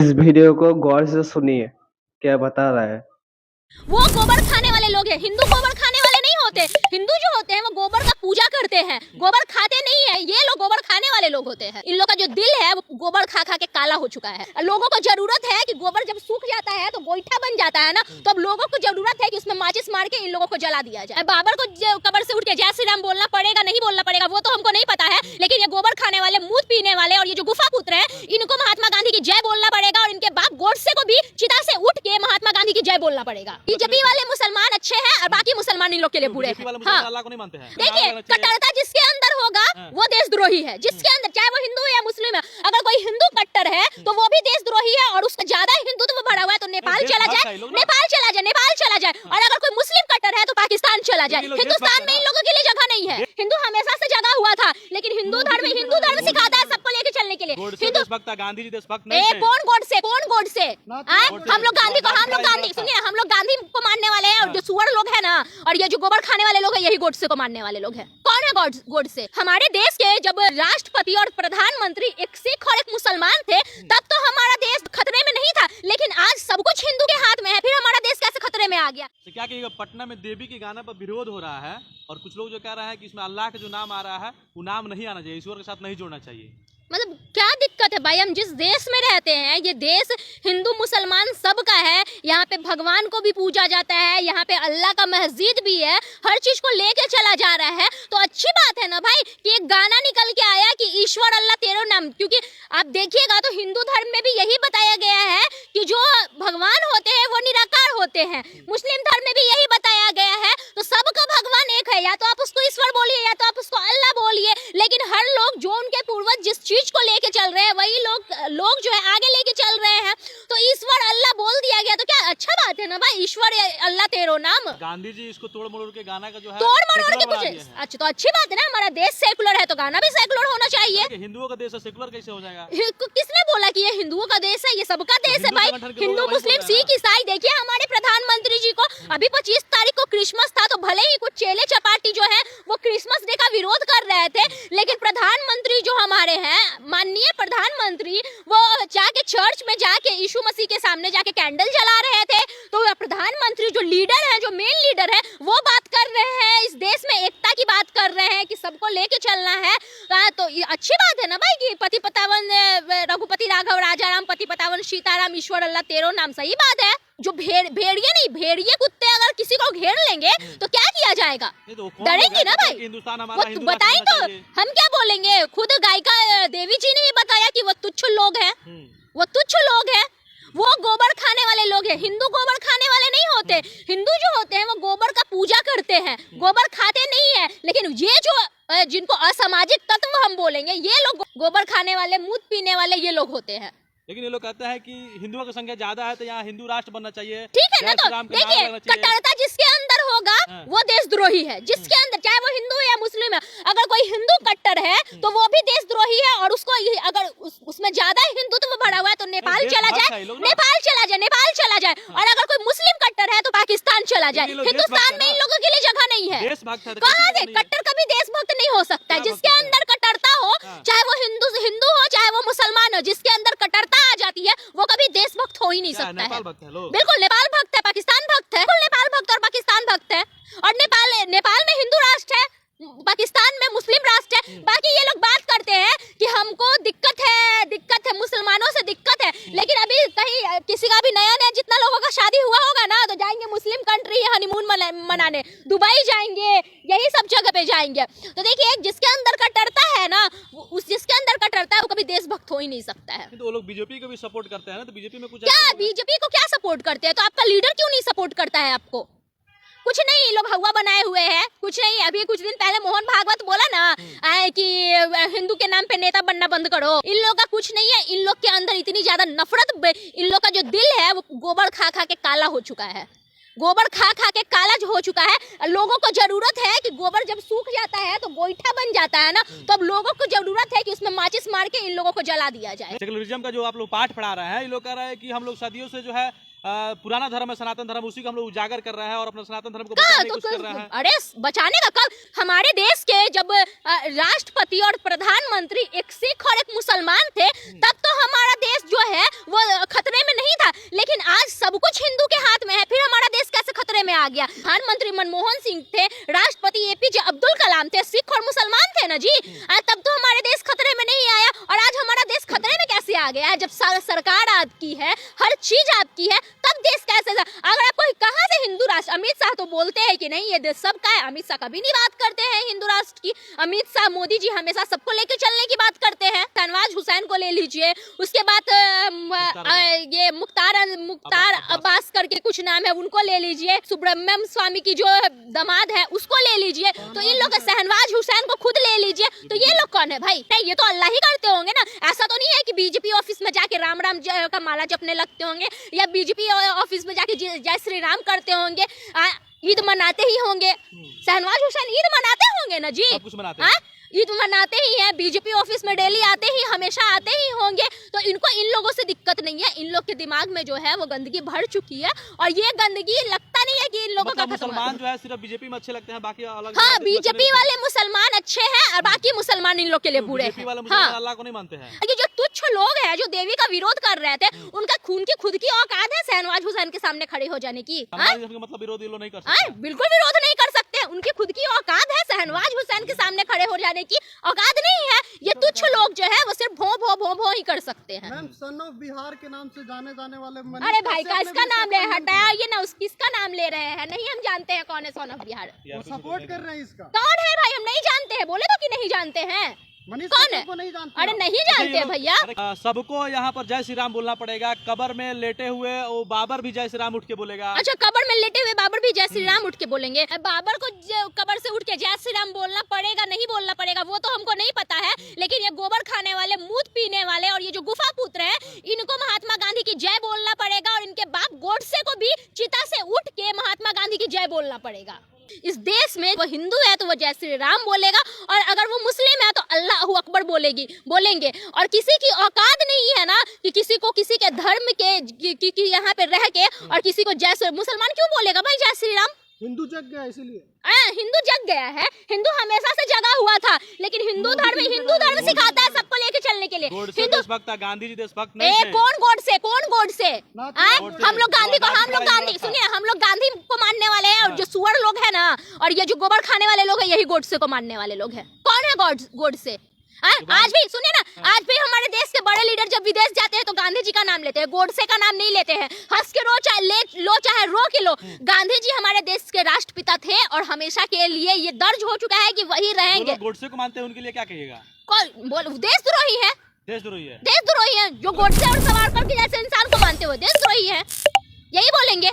इस वीडियो को गौर से सुनिए, क्या बता रहा है। वो गोबर खाने वाले लोग हैं। हिंदू गोबर खाने वाले नहीं होते। हिंदू जो होते हैं वो गोबर का पूजा करते हैं, गोबर खाते नहीं है। ये लोग गोबर खाने वाले लोग होते हैं। इन लोग का जो दिल है वो गोबर खा खा के काला हो चुका है। लोगों को जरूरत है कि गोबर जब सूख जाता है तो गोईठा बन जाता है ना, तो अब लोगों को जरूरत है कि उसमें माचिस मार के इन लोगों को जला दिया जाए। बाबर को कब्र से उठ के जय श्री राम बोलना पड़ेगा नहीं बोलना पड़ेगा वो तो हमको नहीं पता है, लेकिन ये गोबर खाने वाले, मूत पीने वाले और ये जो गुफा पुत्र है इनको महात्मा गांधी की जय बोलना पड़ेगा और इनके बाप गोडसे को भी चिता से उठ के महात्मा गांधी की जय बोलना पड़ेगा। बीजेपी वाले मुसलमान अच्छे हैं और बाकी मुसलमान इन लोग के लिए बुरे हैं। हाँ, अल्लाह को नहीं मानते हैं। देखिए, कट्टरता जिसके अंदर होगा वो देशद्रोही है। जिसके अंदर, चाहे वो हिंदू या मुस्लिम है, अगर कोई हिंदू कट्टर है तो वो भी देशद्रोही है और उसका ज्यादा हिंदुत्व भरा हुआ है तो नेपाल चला जाए, नेपाल चला जाए, नेपाल चला जाए। और अगर कोई मुस्लिम कट्टर है तो पाकिस्तान चला जाए। हिंदुस्तान में इन लोगों के लिए जगह नहीं है। हिंदू हमेशा से जगा हुआ था, लेकिन हिंदू धर्म सिखाता है सबको लेके चलने के लिए। हिंदू गांधी जी देशभक्त नहीं थे। कौन गोड से हम लोग गांधी सुनिए, हम लोग गांधी को मानने वाले हैं और जो सुअर लोग हैं ना और ये जो गोबर खाने वाले लोग हैं यही गोडसे को मानने वाले लोग हैं। कौन है गोडसे? हमारे देश के जब राष्ट्रपति और प्रधानमंत्री एक सिख और एक मुसलमान थे तब तो हमारा देश खतरे में नहीं था, लेकिन आज सब कुछ हिंदू के हाथ में है, फिर हमारा देश कैसे खतरे में आ गया? तो क्या कहिएगा, पटना में देवी के गाने पर विरोध हो रहा है और कुछ लोग जो कह रहे हैं कि इसमें अल्लाह का जो नाम आ रहा है वो नाम नहीं आना चाहिए, ईश्वर के साथ नहीं जोड़ना चाहिए। मतलब क्या दिक्कत है भाई? हम जिस देश में रहते हैं ये देश हिंदू मुसलमान सबका है। यहाँ पे भगवान को भी पूजा जाता है, यहाँ पे अल्लाह का मस्जिद भी है, हर चीज को लेके चला जा रहा है। तो अच्छी बात है ना भाई कि एक गाना निकल के आया कि ईश्वर अल्लाह तेरो नाम। क्योंकि आप देखिएगा तो हिंदू धर्म में भी यही बताया गया है कि जो भगवान होते हैं वो निराकार होते हैं। मुस्लिम धर्म में भी यही बताया गया है। तो सबका भगवान एक है, या तो आप उसको ईश्वर बोलिए या तो आप उसको अल्लाह बोलिए, लेकिन हर लोग जो उनके पूर्वज जिस चीज को लेके चल रहे हैं वही लोग जो है आगे लेके चल रहे हैं। तो ईश्वर अल्लाह बोल दिया गया तो क्या अच्छा बात है ना भाई, ईश्वर अल्लाह तेरो नाम। गांधी जी इसको तोड़ मरोड़ के गाना का जो है तोड़ मरोड़ के कुछ अच्छा तो अच्छी बात है ना, हमारा देश सेकुलर है तो गाना भी सेकुलर होना चाहिए। हिंदुओं का देश है, सेकुलर कैसे हो जाएगा? किसने बोला कि ये हिंदुओं का देश है? ये सबका देश है भाई, हिंदू मुस्लिम सिख ईसाई। देखिए हमारे प्रधानमंत्री जी को अभी 25 तारीख को क्रिसमस था, तो भले ही कुछ चेले चपाटी जो है वो क्रिसमस डे का विरोध कर रहे थे, लेकिन प्रधानमंत्री जो हमारे हैं, माननीय प्रधानमंत्री, वो जाके चर्च में जाके यीशु मसीह के सामने जाके कैंडल जला रहे थे। तो प्रधानमंत्री जो लीडर है, जो मेन लीडर है, वो बात कर रहे हैं, इस देश में एकता की बात कर रहे हैं कि सबको लेके चलना है। तो ये अच्छी बात है ना भाई कि पति पतावन रघुपति राघव राजा राम, पति पतावन सीताराम, ईश्वर अल्लाह तेरो नाम। सही बात है। जो भेड़िए नहीं, भेड़िए कुत्ते अगर किसी को घेर लेंगे तो क्या किया जाएगा? डरेंगे ना भाई। वो बताएं तो हम क्या बोलेंगे? खुद गायिका देवी जी ने ही बताया कि वो तुच्छ लोग हैं, वो तुच्छ लोग हैं, वो गोबर खाने वाले लोग हैं। हिंदू गोबर खाने वाले नहीं होते। हिंदू जो होते हैं वो गोबर का पूजा करते हैं, गोबर खाते नहीं है। लेकिन ये जो जिनको असामाजिक तत्व हम बोलेंगे, ये लोग गोबर खाने वाले, मूत पीने वाले ये लोग होते हैं। लेकिन ये लोग कहते हैं कि हिंदुओं की संख्या ज्यादा है तो यहाँ हिंदू राष्ट्र बनना चाहिए। ठीक है ना, तो देखिए कट्टरता जिसके अंदर होगा वो देशद्रोही है। जिसके अंदर, चाहे वो हिंदू है या मुस्लिम है, अगर कोई हिंदू कट्टर है तो वो भी देशद्रोही है और उसको अगर उसमें ज्यादा हिंदुत्व भरा हुआ है तो नेपाल चला जाए, नेपाल चला जाए, नेपाल चला जाए। और अगर कोई मुस्लिम कट्टर है तो पाकिस्तान चला जाए। हिंदुस्तान में इन लोगों के लिए जगह नहीं है। कहाँ से? कट्टर कभी देशभक्त नहीं हो सकता है। जिसके अंदर कट्टरता हो, चाहे वो हिंदू हो चाहे वो मुसलमान हो, जिसके अंदर कट्टरता आ जाती है वो कभी देशभक्त हो ही नहीं सकता है। बिल्कुल नेपाल भक्त है, पाकिस्तान भक्त है, नेपाल भक्त और पाकिस्तान भक्त है। और नेपाल में हिंदू राष्ट्र है, पाकिस्तान में मुस्लिम राष्ट्र है। बाकी ये लोग बात करते हैं कि हमको दिक्कत है, मुसलमानों से दिक्कत है, लेकिन अभी कहीं किसी का भी नया जितना लोगों का शादी हुआ होगा ना तो जाएंगे मुस्लिम कंट्री हनीमून मनाने, दुबई जाएंगे, यही सब जगह पे जाएंगे। तो देखिए जिसके अंदर कट्टरता है ना, जिसके अंदर कट्टरता है वो कभी देशभक्त हो ही नहीं सकता है। तो वो लोग बीजेपी को भी सपोर्ट करते हैं ना, तो बीजेपी में कुछ क्या, बीजेपी को क्या सपोर्ट करते हैं? तो आपका लीडर क्यों नहीं सपोर्ट करता है आपको? कुछ नहीं, ये लोग हवा बनाए हुए हैं, कुछ नहीं। अभी कुछ दिन पहले मोहन भागवत बोला ना कि हिंदू के नाम पे नेता बनना बंद करो। इन लोग का कुछ नहीं है। इन लोग के अंदर इतनी ज्यादा नफरत, इन लोग का जो दिल है वो गोबर खा खा के काला हो चुका है, गोबर खा खा के काला हो चुका है। लोगों को जरूरत है कि गोबर जब सूख जाता है तो गोईठा बन जाता है ना, तो अब लोगों को जरूरत है कि उसमें माचिस मार के इन लोगों को जला दिया जाए। सेकुलरिज्म का जो आप लोग पाठ पढ़ा रहे हैं, ये लोग कह रहे हैं कि हम लोग सदियों से जो है पुराना धर्म है सनातन धर्म, उसी को हम लोग उजागर कर रहे हैं और अपना सनातन धर्म को बचाने की कोशिश कर रहे हैं। अरे बचाने का कब? हमारे देश के जब राष्ट्रपति और प्रधानमंत्री एक सिख और एक मुसलमान थे तब तो हमारा देश जो है वो खतरे में नहीं था, लेकिन आज सब कुछ हिंदू के हाथ में है, फिर हमारा देश कैसे खतरे में आ गया? प्रधानमंत्री मनमोहन सिंह थे, राष्ट्रपति एपीजे अब्दुल कलाम थे, सिख और मुसलमान थे ना जी। तब तो हमारे देश खतरे में नहीं आया, और आज हमारा देश खतरे में कैसे आ गया है? जब सरकार आपकी है, हर चीज आपकी है, तब देश कैसे? अगर आपको कहां से हिंदू राष्ट्र? अमित शाह तो बोलते हैं कि नहीं ये देश सबका है, अमित शाह कभी नहीं बात करते हैं हिंदू राष्ट्र की। अमित शाह, मोदी जी हमेशा सबको लेकर चलने की बात करते हैं। शहनवाज हुसैन को ले लीजिए, उसके बाद ये मुख्तार अब्बास करके कुछ नाम है उनको ले लीजिए, सुब्रमण्यम स्वामी की जो दामाद है उसको ले लीजिए, तो इन लोग शहनवाज हुसैन को खुद ले लीजिए, तो ये लोग कौन है भाई? नहीं, ये तो अल्लाह ही करते होंगे ना। ऐसा तो नहीं है कि बीजेपी ऑफिस में जाके राम राम का माला जपने लगते होंगे, या बीजेपी ऑफिस में जाके जय श्री राम करते होंगे, ईद मनाते ही होंगे। शहनवाज हुसैन ईद मनाते होंगे ना जी, सब कुछ मनाते हैं। ईद मनाते ही हैं, बीजेपी ऑफिस में डेली आते ही, हमेशा आते ही होंगे, तो इनको इन लोगों से दिक्कत नहीं है। इन लोग के दिमाग में जो है वो गंदगी भर चुकी है, और ये गंदगी लगता नहीं है कि इन लोगों का मुसलमान जो है सिर्फ बीजेपी में अच्छे लगते हैं, बाकी अलग। हाँ, बीजेपी वाले मुसलमान अच्छे हैं और बाकी मुसलमान इन लोग के लिए बुरे हैं। हाँ, अल्लाह को नहीं मानते हैं। ये जो तुच्छ लोग हैं जो देवी का विरोध कर रहे थे, उनका खून की खुद की औकात है शहनवाज हुसैन के सामने खड़े हो जाने की? मतलब विरोध ये लोग नहीं कर सकते, बिल्कुल विरोध नहीं कर सकते, उनकी खुद की औकात है, शहनवाज हुसैन के सामने खड़े हो जाने की औकात नहीं है। ये तुच्छ लोग जो है वो सिर्फ भों भों भों भों ही कर सकते हैं। मैम, सन ऑफ बिहार के नाम से जाने जाने वाले अरे भाई का इसका नाम ले हटाया ना, किसका नाम ले रहे हैं? नहीं, हम जानते हैं कौन है सन ऑफ बिहार। वो सपोर्ट कर रहे हैं इसका। कौन है भाई? हम नहीं जानते हैं, बोले तो कि नहीं जानते हैं। कौन है? नहीं जानते। अरे नहीं जानते भैया। सबको यहाँ पर जय श्री राम बोलना पड़ेगा। कब्र में लेटे हुए वो बाबर भी जय श्री राम उठ के बोलेगा। अच्छा, कब्र में लेटे हुए बाबर भी जय श्री राम उठ के बोलेंगे? बाबर को कब्र से उठ के जय श्री राम बोलना पड़ेगा, नहीं बोलना पड़ेगा वो तो हमको नहीं पता है, लेकिन ये गोबर खाने वाले, मूत पीने वाले और ये जो गुफा पुत्र है, इनको महात्मा गांधी की जय बोलना पड़ेगा, और इनके बाप गोडसे को भी चिता से उठ के महात्मा गांधी की जय बोलना पड़ेगा। इस देश में वो हिंदू है तो वो जय श्री राम बोलेगा, और अगर वो मुस्लिम है तो अल्लाह अकबर बोलेंगे। और किसी की औकात नहीं है ना कि किसी को किसी के धर्म के यहाँ पे रह के और किसी को जय श्री, मुसलमान क्यों बोलेगा भाई जय श्री राम? हिंदू जग गया इसलिए। हिंदू जग गया है, हिंदू हमेशा से जगा हुआ था, लेकिन हिंदू धर्म सिखाता है सबको लेके चलने के लिए। हिंदू देशभक्त, गांधी जी देशभक्त नहीं थे। कौन गोडसे? हम लोग गांधी सुनिए, हम लोग गांधी को मानने वाले हैं, और जो सुअर लोग है ना और ये जो गोबर खाने वाले लोग हैं, यही गोडसे को मानने वाले लोग हैं। कौन है गोडसे? आज भी सुनिए ना, आज भी हमारे देश के बड़े लीडर जब विदेश जाते हैं तो गांधी जी का नाम लेते हैं, गोडसे का नाम नहीं लेते हैं। हंस के रो चाहे रो के लो, गांधी जी हमारे देश के राष्ट्रपिता थे, और हमेशा के लिए ये दर्ज हो चुका है कि वही रहेंगे। गोडसे को मानते हैं, उनके लिए क्या कहिएगा? कौन देशद्रोही है? देशद्रोही है जो गोडसे और सावरकर के जैसे इंसान को मानते हुए देशद्रोही है, यही बोलेंगे।